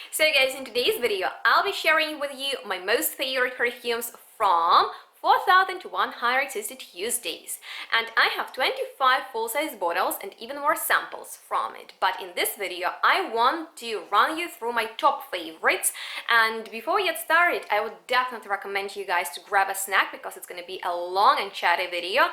So guys, in today's video, I'll be sharing with you my most favorite perfumes from 4,160 Tuesdays. And I have 25 full-size bottles and even more samples from it. But in this video, I want to run you through my top favorites. And before we get started, I would definitely recommend you guys to grab a snack because it's going to be a long and chatty video.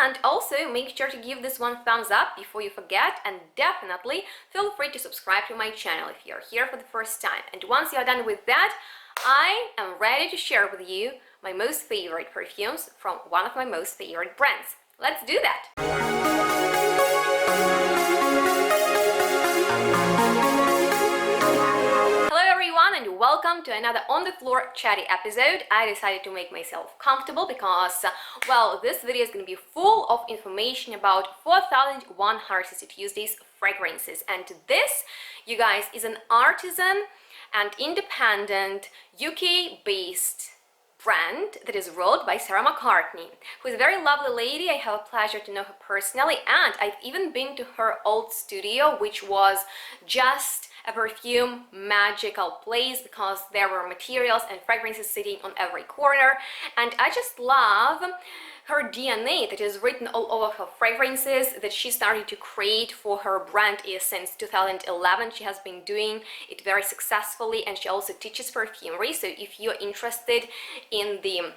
And also make sure to give this one thumbs up before you forget, and definitely feel free to subscribe to my channel if you're here for the first time. And once you're done with that, I am ready to share with you my most favorite perfumes from one of my most favorite brands. Let's do that! Hello everyone and welcome to another on the floor chatty episode. I decided to make myself comfortable because, well, this video is going to be full of information about 4,160 Tuesdays fragrances. And this, you guys, is an artisan and independent UK-based brand that is rolled by Sarah Maccartney, who is a very lovely lady. I have a pleasure to know her personally, and I've even been to her old studio, which was just a perfume magical place because there were materials and fragrances sitting on every corner. And I just love her DNA that is written all over her fragrances that she started to create for her brand since 2011. She has been doing it very successfully, and she also teaches perfumery. So if you're interested in the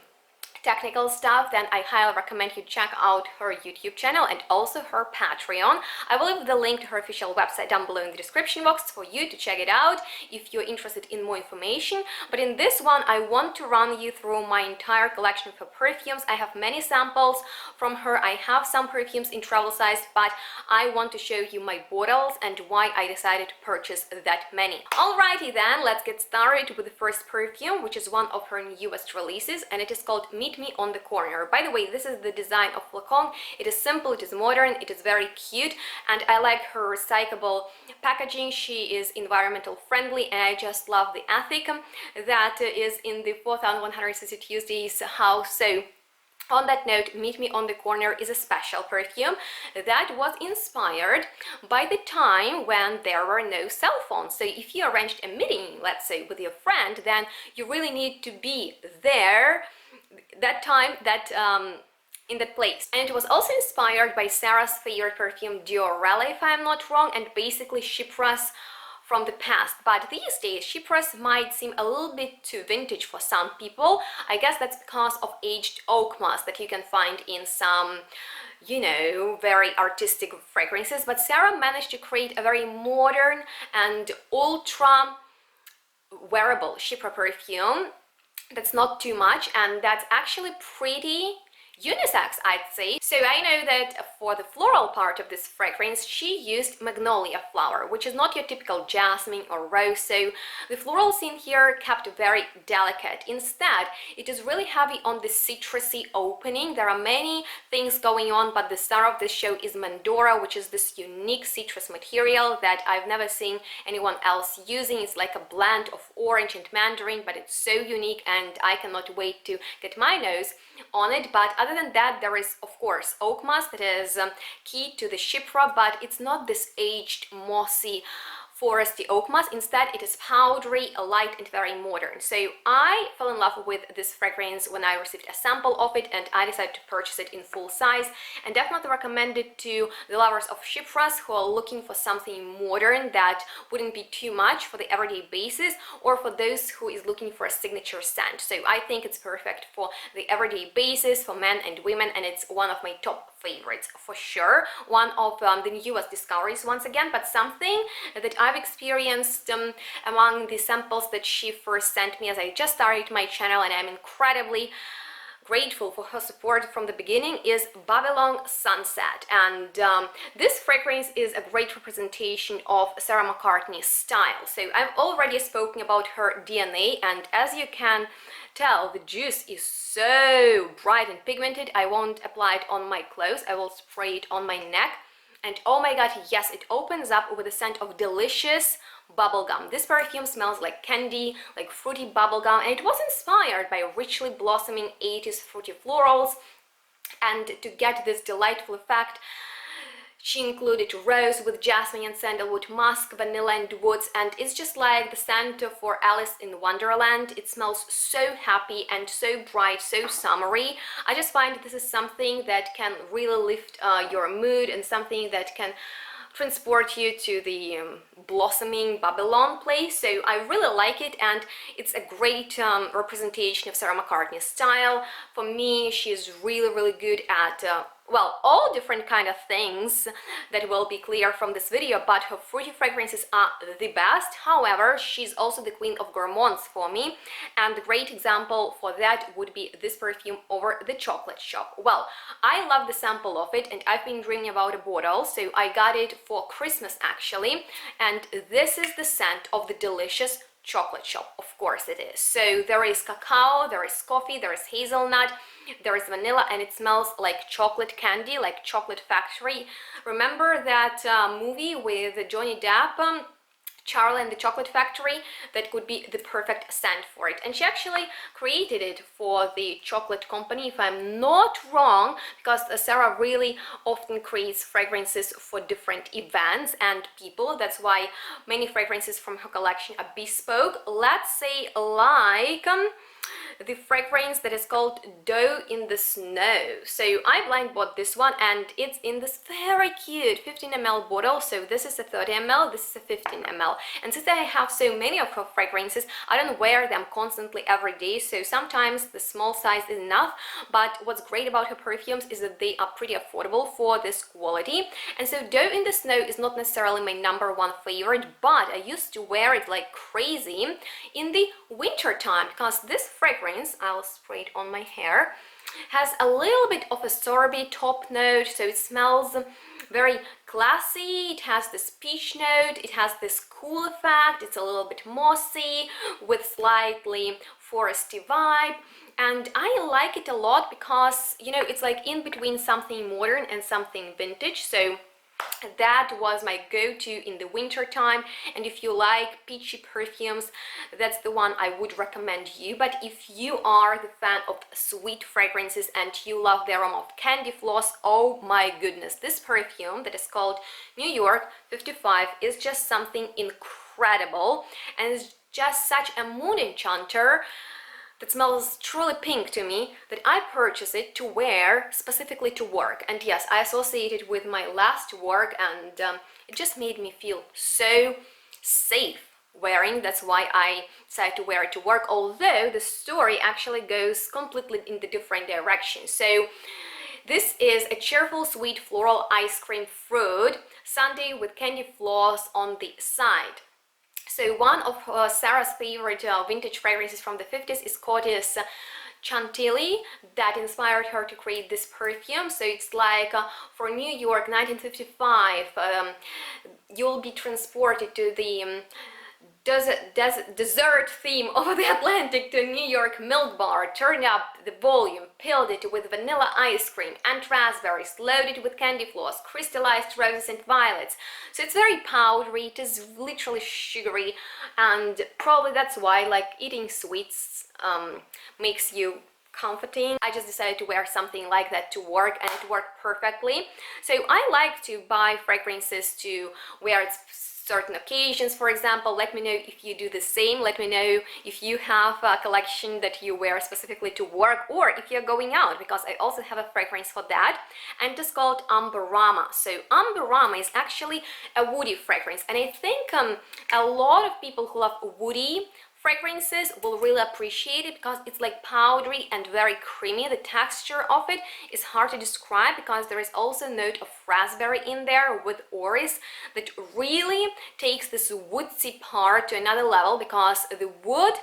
technical stuff, then I highly recommend you check out her YouTube channel and also her Patreon. I will leave the link to her official website down below in the description box for you to check it out if you're interested in more information. But in this one, I want to run you through my entire collection of her perfumes. I have many samples from her. I have some perfumes in travel size, but I want to show you my bottles and why I decided to purchase that many. Alrighty then, let's get started with the first perfume, which is one of her newest releases, and it is called Meet Me on the Corner. By the way, this is the design of flacon. It is simple, it is modern, it is very cute, and I like her recyclable packaging. She is environmental friendly, and I just love the ethic that is in the 4,160 Tuesdays house. So on that note, Meet Me on the Corner is a special perfume that was inspired by the time when there were no cell phones. So if you arranged a meeting, let's say with your friend, then you really need to be there that time, in that place. And it was also inspired by Sarah's favorite perfume Diorella, if I'm not wrong, and basically Chypres from the past. But these days Chypres might seem a little bit too vintage for some people. I guess that's because of aged oak moss that you can find in some, you know, very artistic fragrances. But Sarah managed to create a very modern and ultra wearable Chypre perfume that's not too much, and that's actually pretty unisex, I'd say. So I know that for the floral part of this fragrance, she used magnolia flower, which is not your typical jasmine or rose. So the floral scene here kept very delicate. Instead, it is really heavy on the citrusy opening. There are many things going on, but the star of this show is Mandora, which is this unique citrus material that I've never seen anyone else using. It's like a blend of orange and mandarin, but it's so unique, and I cannot wait to get my nose on it. But other than that, there is of course oak moss that is key to the Chypre, but it's not this aged mossy foresty oak moss. Instead, it is powdery, light, and very modern. So I fell in love with this fragrance when I received a sample of it, and I decided to purchase it in full size, and definitely recommend it to the lovers of Chypres who are looking for something modern that wouldn't be too much for the everyday basis, or for those who is looking for a signature scent. So I think it's perfect for the everyday basis for men and women, and it's one of my top favorites for sure. One of the newest discoveries once again, but something that I've experienced among the samples that she first sent me as I just started my channel, and I'm incredibly grateful for her support from the beginning, is Babylon Sunset. And this fragrance is a great representation of Sarah Maccartney's style. So I've already spoken about her DNA, and as you can tell, the juice is so bright and pigmented. I won't apply it on my clothes, I will spray it on my neck. And oh my god, yes, it opens up with a scent of delicious bubblegum. This perfume smells like candy, like fruity bubblegum, and it was inspired by richly blossoming 80s fruity florals. And to get this delightful effect, She included rose with jasmine and sandalwood, musk, vanilla and woods, and it's just like the scent for Alice in Wonderland. It smells so happy and so bright, so summery. I just find this is something that can really lift your mood and something that can transport you to the blossoming Babylon place. So I really like it, and it's a great representation of Sarah McCartney's style. For me, she's really good at well, all different kind of things that will be clear from this video, but her fruity fragrances are the best. However, she's also the queen of gourmands for me, and the great example for that would be this perfume over the chocolate shop. Well, I love the sample of it, and I've been dreaming about a bottle, so I got it for Christmas actually, and this is the scent of the delicious chocolate shop. Of course it is. So there is cacao, there is coffee, there is hazelnut, there is vanilla, and it smells like chocolate candy, like chocolate factory. Remember that movie with Johnny Depp, Charlie and the Chocolate Factory? That could be the perfect scent for it. And she actually created it for the chocolate company, if I'm not wrong, because Sarah really often creates fragrances for different events and people. That's why many fragrances from her collection are bespoke. Let's say like the fragrance that is called Doe in the Snow. So I blind bought this one, and it's in this very cute 15 ml bottle. So this is a 30 ml, this is a 15 ml. And since I have so many of her fragrances, I don't wear them constantly every day, so sometimes the small size is enough. But what's great about her perfumes is that they are pretty affordable for this quality. And so Doe in the Snow is not necessarily my #1 favorite, but I used to wear it like crazy in the winter time, because this fragrance, I'll spray it on my hair, has a little bit of a sorbet top note, so it smells very classy. It has this peach note, it has this cool effect, it's a little bit mossy with slightly foresty vibe, and I like it a lot because, you know, it's like in between something modern and something vintage. So that was my go-to in the winter time, and if you like peachy perfumes, that's the one I would recommend you. But if you are the fan of sweet fragrances and you love the aroma of candy floss, oh my goodness, this perfume that is called New York 55 is just something incredible, and it's just such a mood enchanter that smells truly pink to me, that I purchased it to wear specifically to work. And yes, I associate it with my last work, and it just made me feel so safe wearing. That's why I decided to wear it to work, although the story actually goes completely in the different direction. So this is a cheerful sweet floral ice cream fruit sundae with candy floss on the side. So one of Sarah's favorite vintage fragrances from the 50s is Coty's Chantilly, that inspired her to create this perfume. So it's like for New York 1955, you'll be transported to the dessert theme of the Atlantic to New York milk bar, turn up the volume, filled it with vanilla ice cream and raspberries, loaded with candy floss, crystallized roses and violets. So it's very powdery, it is literally sugary, and probably that's why like eating sweets makes you comforting. I just decided to wear something like that to work, and it worked perfectly. So I like to buy fragrances to wear at certain occasions. For example, let me know if you do the same. Let me know if you have a collection that you wear specifically to work, or if you're going out, because I also have a fragrance for that, and it's called Umbrama. So Umbrama is actually a woody fragrance, and I think a lot of people who love woody fragrances will really appreciate it, because it's like powdery and very creamy. The texture of it is hard to describe, because there is also a note of raspberry in there with orris that really takes this woodsy part to another level, because the wood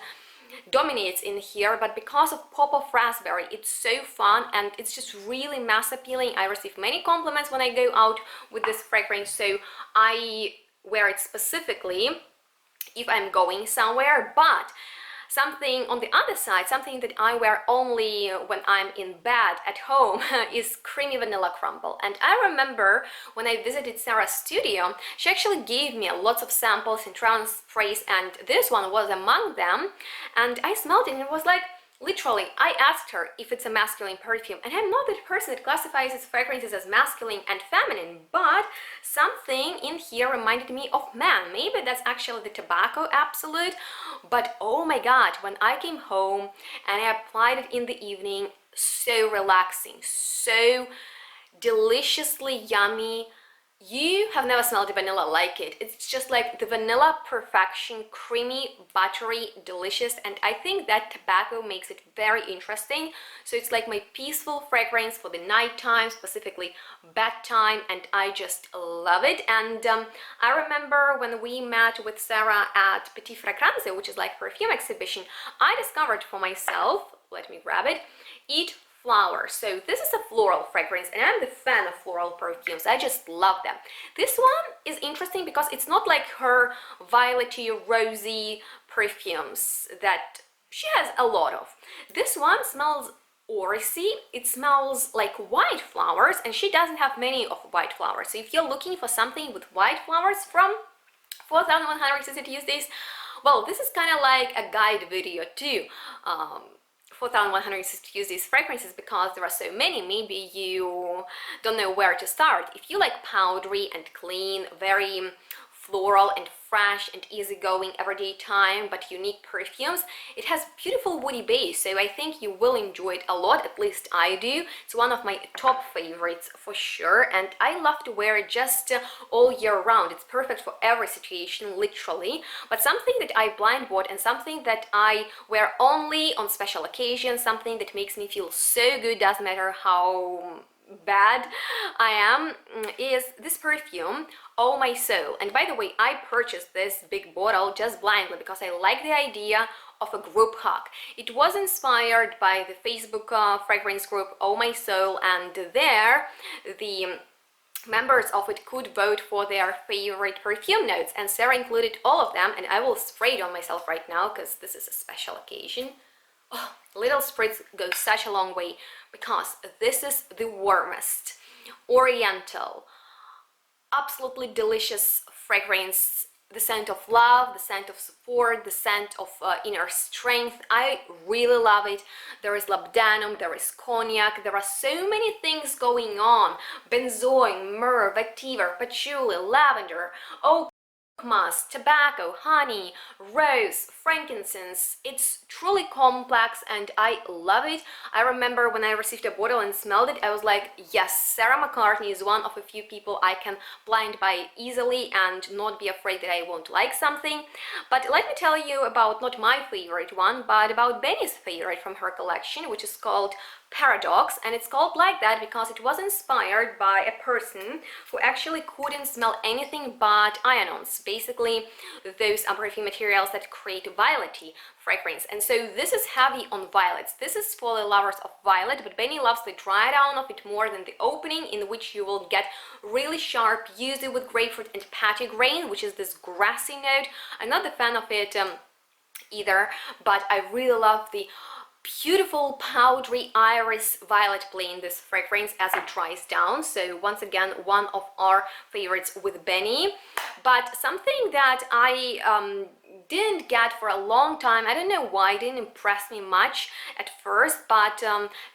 dominates in here, but because of pop of raspberry, it's so fun and it's just really mass appealing. I receive many compliments when I go out with this fragrance, so I wear it specifically if I'm going somewhere. But something on the other side, something that I wear only when I'm in bed at home, is creamy vanilla crumble. And I remember when I visited Sarah's studio, she actually gave me lots of samples and trial sprays, and this one was among them, and I smelled it and it was like, Literally, I asked her if it's a masculine perfume, and I'm not that person that classifies its fragrances as masculine and feminine, but something in here reminded me of man. Maybe that's actually the tobacco absolute, but oh my god, when I came home and I applied it in the evening, so relaxing, so deliciously yummy. You have never smelled a vanilla like it. It's just like the vanilla perfection, creamy, buttery, delicious, and I think that tobacco makes it very interesting. So it's like my peaceful fragrance for the nighttime, specifically bedtime, and I just love it. And I remember when we met with Sarah at Petit Fragrance, which is like perfume exhibition, I discovered for myself, let me grab it, Eat Flower. So this is a floral fragrance, and I'm the fan of floral perfumes. I just love them. This one is interesting because it's not like her violety, rosy perfumes that she has a lot of. This one smells orangey. It smells like white flowers, and she doesn't have many of white flowers. So if you're looking for something with white flowers from 4100 to use this, well, this is kind of like a guide video too. 4160 use these fragrances because there are so many. Maybe you don't know where to start. If you like powdery and clean, very floral and fresh and easygoing everyday time but unique perfumes, it has beautiful woody base, so I think you will enjoy it a lot. At least I do. It's one of my top favorites for sure, and I love to wear it just all year round. It's perfect for every situation, literally. But something that I blind bought and something that I wear only on special occasions, something that makes me feel so good, doesn't matter how bad I am, is this perfume, Oh My Soul. And by the way, I purchased this big bottle just blindly because I like the idea of a group hug. It was inspired by the Facebook fragrance group Oh My Soul, and there the members of it could vote for their favorite perfume notes, and Sarah included all of them, and I will spray it on myself right now because this is a special occasion. Oh, little spritz goes such a long way because this is the warmest, oriental, absolutely delicious fragrance. The scent of love, the scent of support, the scent of inner strength. I really love it. There is labdanum, there is cognac, there are so many things going on. Benzoin, myrrh, vetiver, patchouli, lavender, oak musk, tobacco, honey, rose, frankincense. It's truly complex and I love it. I remember when I received a bottle and smelled it, I was like, yes, Sarah Maccartney is one of a few people I can blind buy easily and not be afraid that I won't like something. But let me tell you about not my favorite one, but about Benny's favorite from her collection, which is called Paradox, and it's called like that because it was inspired by a person who actually couldn't smell anything but iron-ons, basically those perfume materials that create violety fragrance. And so this is heavy on violets. This is for the lovers of violet, but Benny loves the dry down of it more than the opening, in which you will get really sharp, usually with grapefruit and petitgrain, which is this grassy note. I'm not a fan of it either, but I really love the beautiful powdery iris violet play in this fragrance as it dries down. So once again, one of our favorites with Benny. But something that I didn't get for a long time, I don't know why, it didn't impress me much at first, but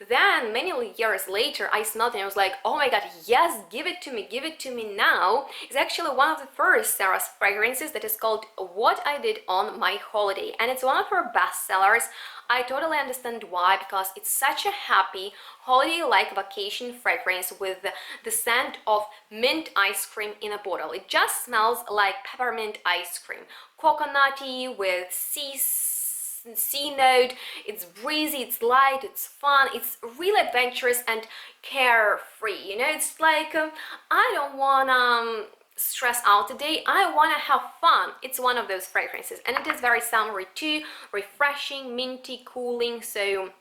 then many years later I smelled it and I was like, oh my god, yes, give it to me now. It's actually one of the first Sarah's fragrances that is called What I Did on My Holiday, and it's one of her best sellers. I totally understand why, because it's such a happy, holiday-like vacation fragrance with the scent of mint ice cream in a bottle. It just smells like peppermint ice cream. Coconutty with sea note. It's breezy, it's light, it's fun, it's really adventurous and carefree. You know, it's like, I don't wanna stress out today, I want to have fun. It's one of those fragrances, and it is very summery too, refreshing, minty, cooling. So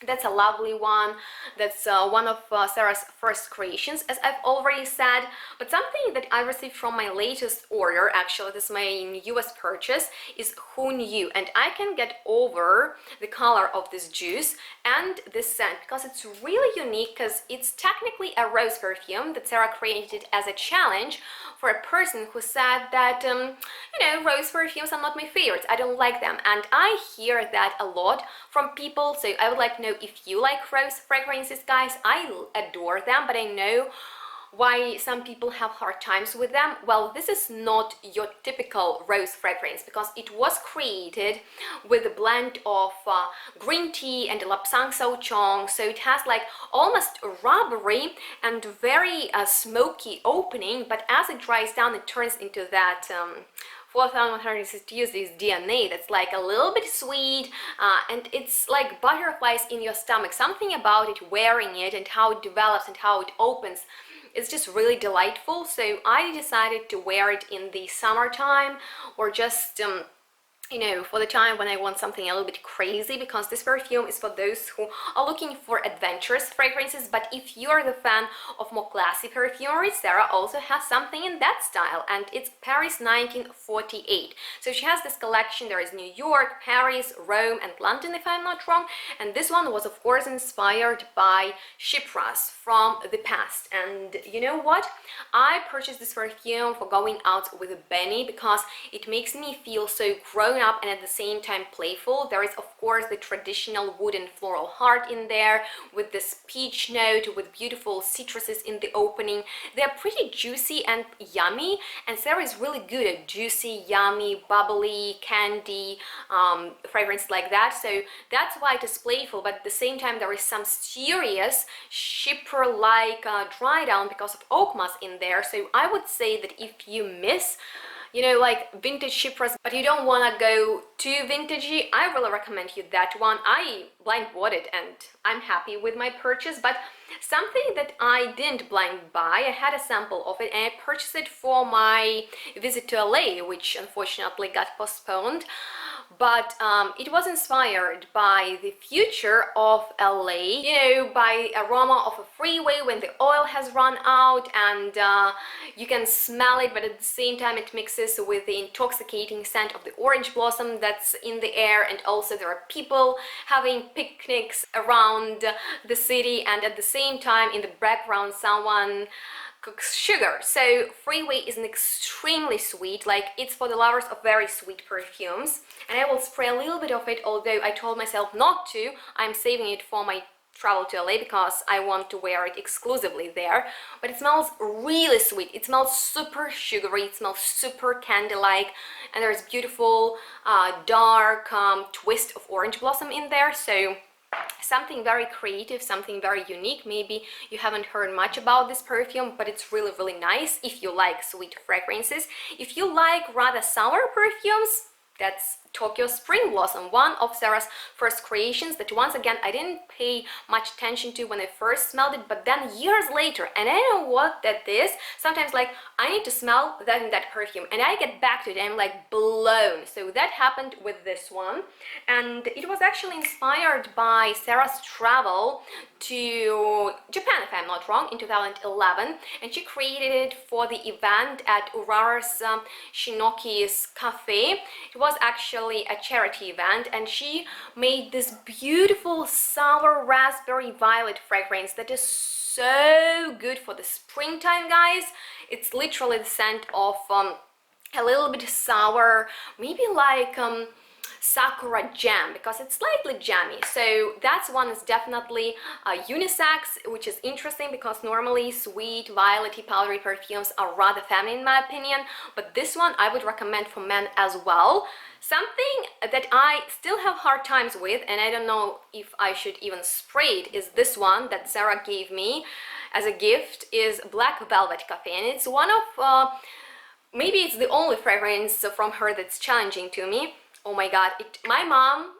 That's a lovely one. That's one of Sarah's first creations, as I've already said. But something that I received from my latest order, actually, this is my newest purchase, is Who Knew? And I can get over the color of this juice and this scent because it's really unique, because it's technically a rose perfume that Sarah created as a challenge for a person who said that, rose perfumes are not my favorites. I don't like them. And I hear that a lot from people. So I would like to know if you like rose fragrances, guys. I adore them, but I know why some people have hard times with them. Well, this is not your typical rose fragrance because it was created with a blend of green tea and lapsang souchong, so it has like almost rubbery and very smoky opening, but as it dries down it turns into that 4160 DNA that's like a little bit sweet, and it's like butterflies in your stomach. Something about it, wearing it and how it develops and how it opens, it's just really delightful. So I decided to wear it in the summertime, or just for the time when I want something a little bit crazy, because this perfume is for those who are looking for adventurous fragrances. But if you're the fan of more classy perfumery, Sarah also has something in that style, and it's Paris 1948. So she has this collection. There is New York, Paris, Rome, and London, if I'm not wrong. And this one was of course inspired by Chypras from the past. And you know what? I purchased this perfume for going out with Benny because it makes me feel so grown up and at the same time playful. There is of course the traditional wooden floral heart in there with this peach note with beautiful citruses in the opening. They're pretty juicy and yummy, and Sarah is really good at juicy, yummy, bubbly, candy fragrance like that. So that's why it is playful, but at the same time there is some serious shipper-like dry down because of oak moss in there. So I would say that if you miss like vintage Chypras, but you don't want to go too vintagey, I really recommend you that one. I blind bought it and I'm happy with my purchase. But something that I didn't blind buy, I had a sample of it and I purchased it for my visit to LA, which unfortunately got postponed. But it was inspired by the future of LA, by aroma of a freeway when the oil has run out and you can smell it, but at the same time it mixes with the intoxicating scent of the orange blossom that's in the air. And also there are people having picnics around the city, and at the same time in the background someone cooks sugar. So Freeway is an extremely sweet, like it's for the lovers of very sweet perfumes, and I will spray a little bit of it, although I told myself not to. I'm saving it for my travel to LA because I want to wear it exclusively there. But it smells really sweet. It smells super sugary, it smells super candy-like, and there's beautiful dark twist of orange blossom in there. So something very creative, something very unique. Maybe you haven't heard much about this perfume, but it's really, really nice if you like sweet fragrances. If you like rather sour perfumes, that's Tokyo Spring Blossom, one of Sarah's first creations that once again I didn't pay much attention to when I first smelled it, but then years later, and I don't know what that is, sometimes like I need to smell that in that perfume and I get back to it and I'm like blown. So that happened with this one, and it was actually inspired by Sarah's travel to Japan, if I'm not wrong, in 2011, and she created it for the event at Urara's Shinoki's cafe. It was actually a charity event, and she made this beautiful sour raspberry violet fragrance that is so good for the springtime, guys. It's literally the scent of a little bit sour, maybe like sakura jam, because it's slightly jammy. So that's one is definitely unisex, which is interesting because normally sweet, violet-y, powdery perfumes are rather feminine in my opinion, but this one I would recommend for men as well. Something that I still have hard times with, and I don't know if I should even spray it, is this one that Sarah gave me as a gift, is Black Velvet Caffeine. It's one of, maybe it's the only fragrance from her that's challenging to me. Oh my god, my mom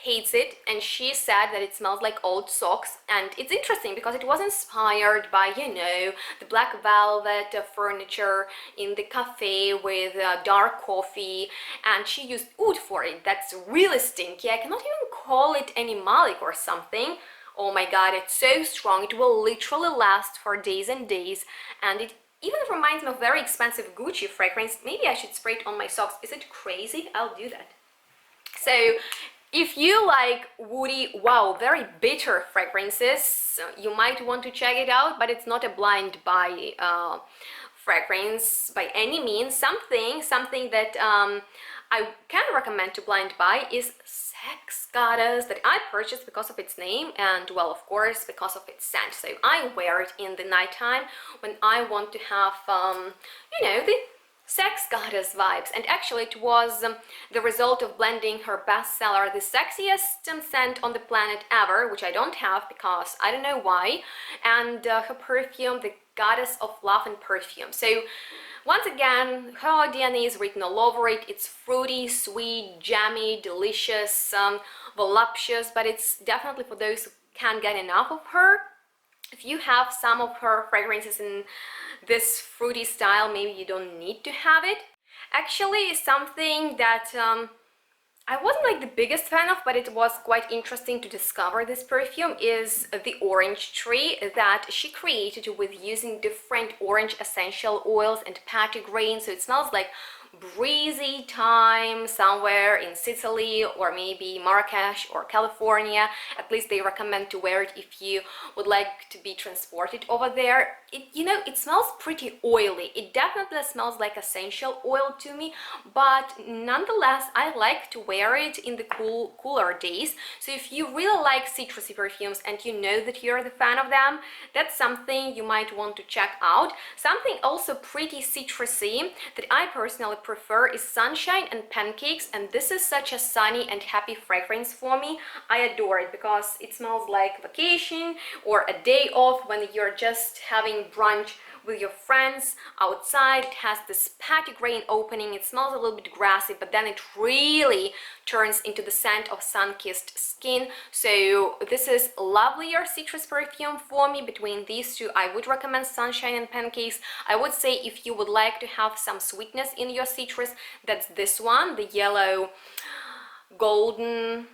hates it and she said that it smells like old socks, and it's interesting because it was inspired by, the black velvet furniture in the cafe with dark coffee, and she used oud for it. That's really stinky. I cannot even call it animalic or something. Oh my god, it's so strong. It will literally last for days and days, and it even reminds me of very expensive Gucci fragrance. Maybe I should spray it on my socks. Is it crazy? I'll do that. So if you like woody, wow, very bitter fragrances, you might want to check it out, but it's not a blind buy fragrance by any means. Something that I can recommend to blind buy is Sex Goddess, that I purchased because of its name and, well, of course, because of its scent. So I wear it in the nighttime when I want to have, you know, the Sex Goddess vibes. And actually it was the result of blending her bestseller, the sexiest scent on the planet ever, which I don't have because I don't know why, and her perfume, the Goddess of Love and Perfume. So once again, her DNA is written all over it. It's fruity, sweet, jammy, delicious, voluptuous, but it's definitely for those who can't get enough of her. If you have some of her fragrances in this fruity style, maybe you don't need to have it. Actually, something that I wasn't like the biggest fan of, but it was quite interesting to discover this perfume, is the orange tree that she created with using different orange essential oils and petitgrain. So it smells like breezy time somewhere in Sicily or maybe Marrakesh or California. At least they recommend to wear it if you would like to be transported over there. You know, it smells pretty oily. It definitely smells like essential oil to me, but nonetheless I like to wear it in the cooler days. So if you really like citrusy perfumes and you know that you're the fan of them, that's something you might want to check out. Something also pretty citrusy that I personally prefer is Sunshine and Pancakes, and this is such a sunny and happy fragrance for me. I adore it because it smells like vacation or a day off when you're just having brunch with your friends outside. It has this petitgrain opening. It smells a little bit grassy, but then it really turns into the scent of sun-kissed skin. So this is lovelier citrus perfume for me. Between these two, I would recommend Sunshine and Pancakes. I would say if you would like to have some sweetness in your citrus, that's this one, the yellow golden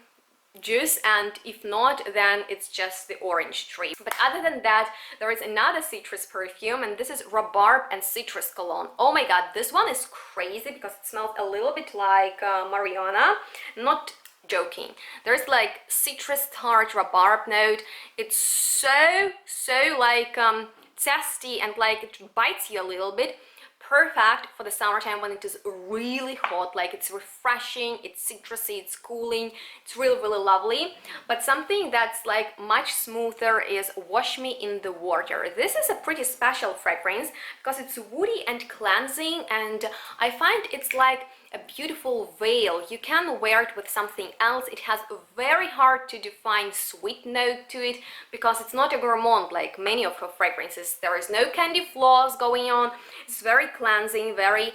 juice, and if not, then it's just the orange tree. But other than that, there is another citrus perfume, and this is Rhubarb and Citrus Cologne. Oh my god, this one is crazy because it smells a little bit like Marijuana. Not joking. There's like citrus tart rhubarb note. It's so like zesty and like it bites you a little bit. Perfect for the summertime when it is really hot. Like, it's refreshing, it's citrusy, it's cooling, it's really lovely. But something that's like much smoother is Wash Me in the Water. This is a pretty special fragrance because it's woody and cleansing, and I find it's like a beautiful veil. You can wear it with something else. It has a very hard to define sweet note to it because it's not a gourmand like many of her fragrances. There is no candy floss going on. It's very cleansing, very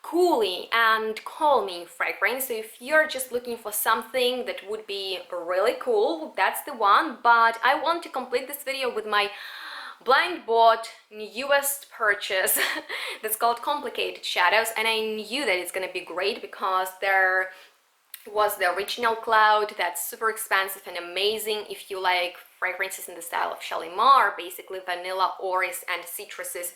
cooling and calming fragrance. So if you're just looking for something that would be really cool, that's the one. But I want to complete this video with my blind bought newest purchase that's called Complicated Shadows, and I knew that it's gonna be great because there was the original Cloud that's super expensive and amazing if you like fragrances in the style of Shalimar, basically vanilla, orris and citruses.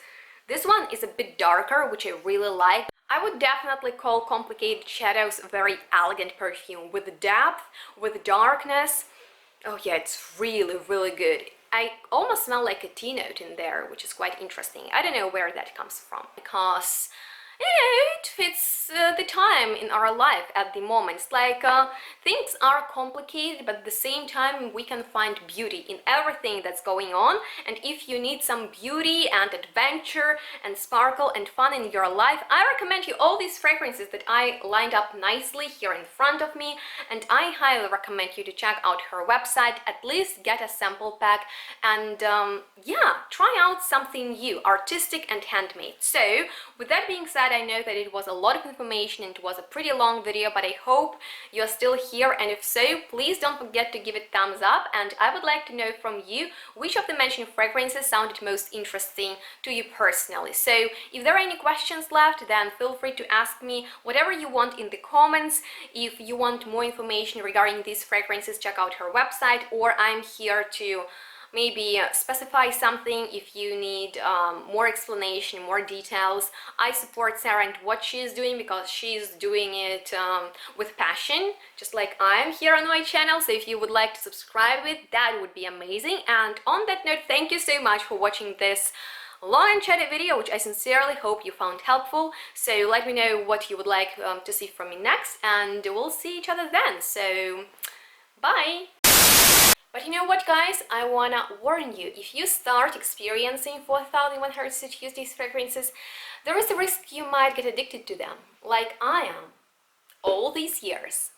This one is a bit darker, which I really like. I would definitely call Complicated Shadows a very elegant perfume with depth, with darkness. Oh yeah, it's really good. I almost smell like a tea note in there, which is quite interesting. I don't know where that comes from because, you know, it fits the time in our life at the moment. It's like things are complicated, but at the same time we can find beauty in everything that's going on. And if you need some beauty and adventure and sparkle and fun in your life, I recommend you all these fragrances that I lined up nicely here in front of me, and I highly recommend you to check out her website, at least get a sample pack, and yeah, try out something new, artistic and handmade. So with that being said, said, I know that it was a lot of information and it was a pretty long video, but I hope you're still here, and if so, please don't forget to give it thumbs up. And I would like to know from you which of the mentioned fragrances sounded most interesting to you personally. So if there are any questions left, then feel free to ask me whatever you want in the comments. If you want more information regarding these fragrances, check out her website, or I'm here to maybe specify something if you need more explanation, more details. I support Sarah and what she's doing because she's doing it with passion, just like I'm here on my channel. So if you would like to subscribe with, that would be amazing. And on that note, thank you so much for watching this long and chatty video, which I sincerely hope you found helpful. So let me know what you would like to see from me next, and we'll see each other then. So bye. But you know what, guys, I wanna warn you, if you start experiencing 4100 use these fragrances, there is a risk you might get addicted to them, like I am, all these years.